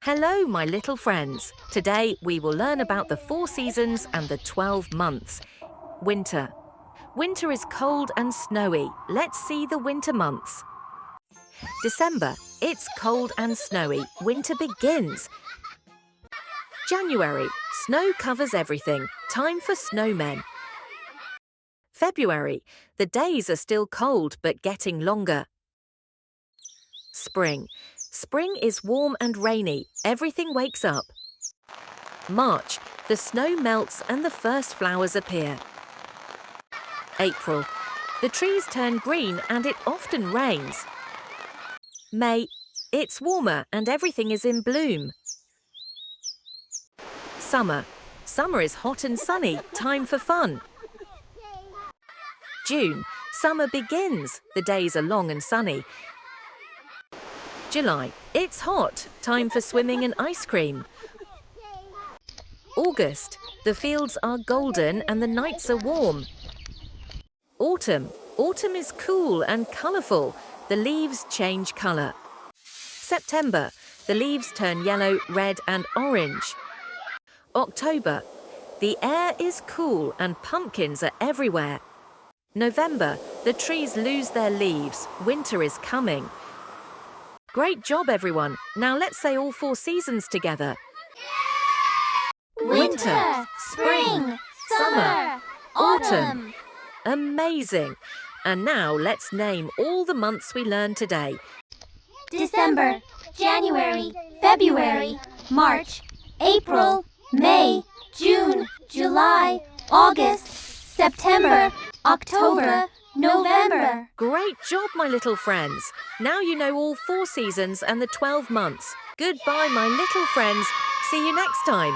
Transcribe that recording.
Hello, my little friends. Today we will learn about the 4 seasons and the 12 months. Winter. Winter is cold and snowy. Let's see the winter months. December. It's cold and snowy. Winter begins. January. Snow covers everything. Time for snowmen. February. The days are still cold but getting longer. Spring. Spring is warm and rainy. Everything wakes up. March. The snow melts and the first flowers appear. April. The trees turn green and it often rains. May. It's warmer and everything is in bloom. Summer. Summer is hot and sunny. Time for fun. June. Summer begins. The days are long and sunny. July. It's hot. Time for swimming and ice cream. August. The fields are golden and the nights are warm. Autumn. Autumn is cool and colourful. The leaves change colour. September. The leaves turn yellow, red and orange. October. The air is cool and pumpkins are everywhere. November. The trees lose their leaves. Winter is coming. Great job, everyone. Now let's say all 4 seasons together. Winter, spring, summer, autumn. Amazing. And now let's name all the months we learned today. December, January, February, March, April, May, June, July, August, September, October, November. Great job, my little friends. Now you know all 4 seasons and the 12 months. Goodbye, my little friends. See you next time.